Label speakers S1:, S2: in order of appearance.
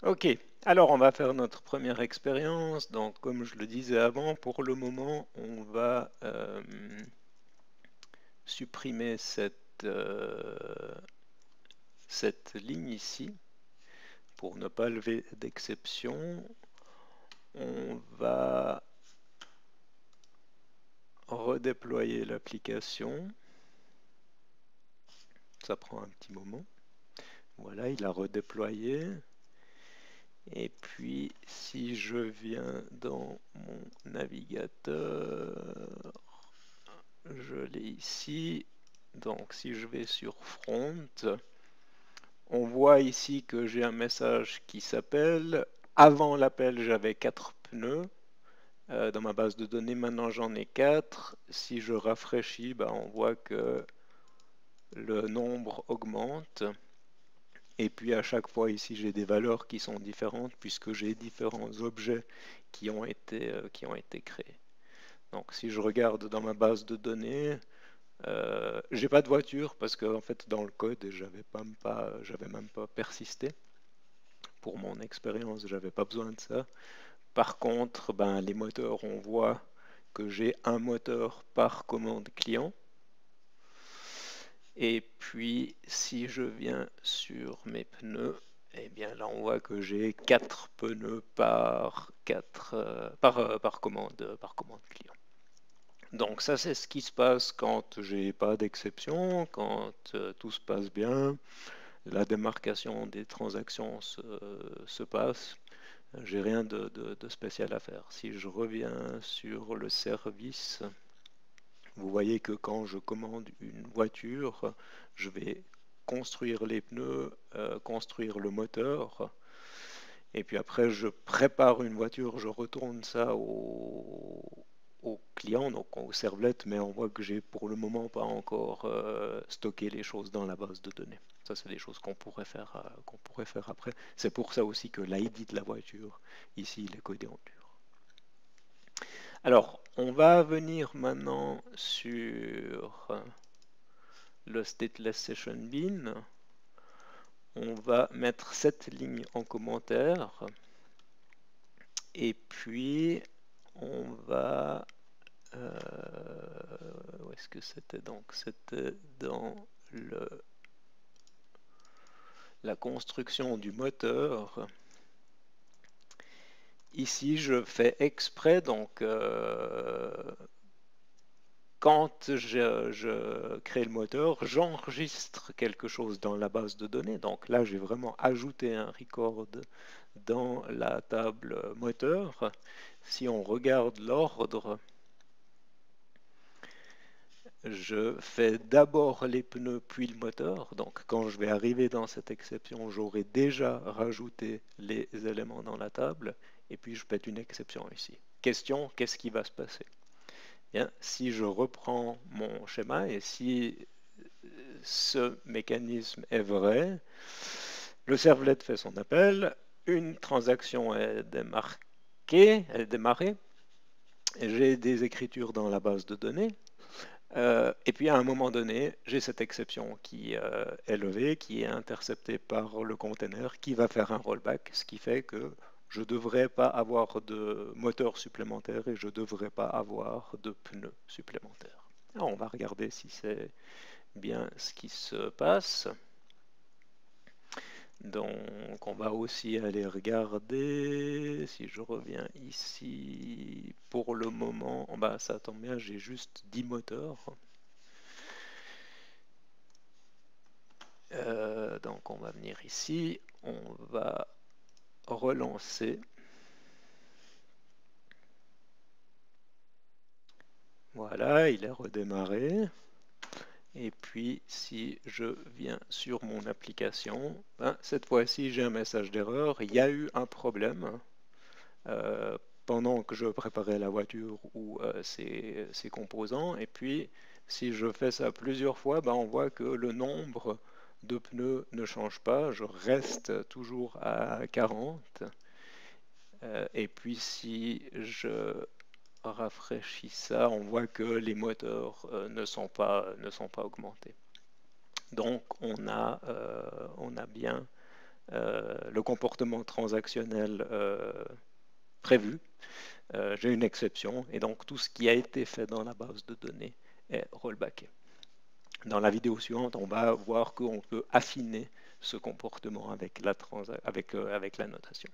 S1: Ok, alors on va faire notre première expérience. Donc, comme je le disais avant, pour le moment, on va supprimer cette ligne ici pour ne pas lever d'exception. On va redéployer l'application. Ça prend un petit moment. Voilà, il a redéployé. Et puis, si je viens dans mon navigateur, je l'ai ici. Donc, si je vais sur Front, on voit ici que j'ai un message qui s'appelle. Avant l'appel, j'avais 4 pneus. Dans ma base de données, maintenant j'en ai 4. Si je rafraîchis, on voit que le nombre augmente. Et puis à chaque fois ici, j'ai des valeurs qui sont différentes puisque j'ai différents objets qui ont été créés. Donc si je regarde dans ma base de données, j'ai pas de voiture parce que en fait dans le code, j'avais même pas persisté. Pour mon expérience, j'avais pas besoin de ça. Par contre, les moteurs, on voit que j'ai un moteur par commande client. Et puis, si je viens sur mes pneus, eh bien là, on voit que j'ai 4 pneus par commande client. Donc ça, c'est ce qui se passe quand j'ai pas d'exception, quand tout se passe bien, la démarcation des transactions se passe. J'ai rien de spécial à faire. Si je reviens sur le service, vous voyez que quand je commande une voiture, je vais construire les pneus, construire le moteur, et puis après je prépare une voiture, je retourne ça au client, donc au servlet, mais on voit que j'ai pour le moment pas encore stocké les choses dans la base de données. Ça, c'est des choses qu'on pourrait faire après. C'est pour ça aussi que l'ID de la voiture, ici, il est codé en dur. Alors, on va venir maintenant sur le stateless session bin. On va mettre cette ligne en commentaire. Et puis, on va... où est-ce que c'était donc? C'était dans la construction du moteur. Ici, je fais exprès, donc quand je crée le moteur, j'enregistre quelque chose dans la base de données. Donc là, j'ai vraiment ajouté un record dans la table moteur. Si on regarde l'ordre, je fais d'abord les pneus puis le moteur. Donc quand je vais arriver dans cette exception, j'aurai déjà rajouté les éléments dans la table. Et puis je pète une exception ici. Question, qu'est-ce qui va se passer? Bien, si je reprends mon schéma et si ce mécanisme est vrai, le servlet fait son appel, une transaction est démarrée, j'ai des écritures dans la base de données, et puis à un moment donné, j'ai cette exception qui est levée, qui est interceptée par le container, qui va faire un rollback, ce qui fait que je ne devrais pas avoir de moteur supplémentaire et je ne devrais pas avoir de pneus supplémentaires. Alors on va regarder si c'est bien ce qui se passe. Donc on va aussi aller regarder, si je reviens ici, pour le moment, ça tombe bien, j'ai juste 10 moteurs. Donc on va venir ici, on va relancer. Voilà, il est redémarré. Et puis si je viens sur mon application, cette fois-ci j'ai un message d'erreur. Il y a eu un problème pendant que je préparais la voiture ou ses composants. Et puis si je fais ça plusieurs fois, on voit que le nombre de pneus ne change pas. Je reste toujours à 40. Et puis si je rafraîchis ça, on voit que les moteurs ne sont pas augmentés. Donc on a bien le comportement transactionnel prévu, j'ai une exception, et donc tout ce qui a été fait dans la base de données est rollbacké. Dans la vidéo suivante, on va voir qu'on peut affiner ce comportement avec la notation.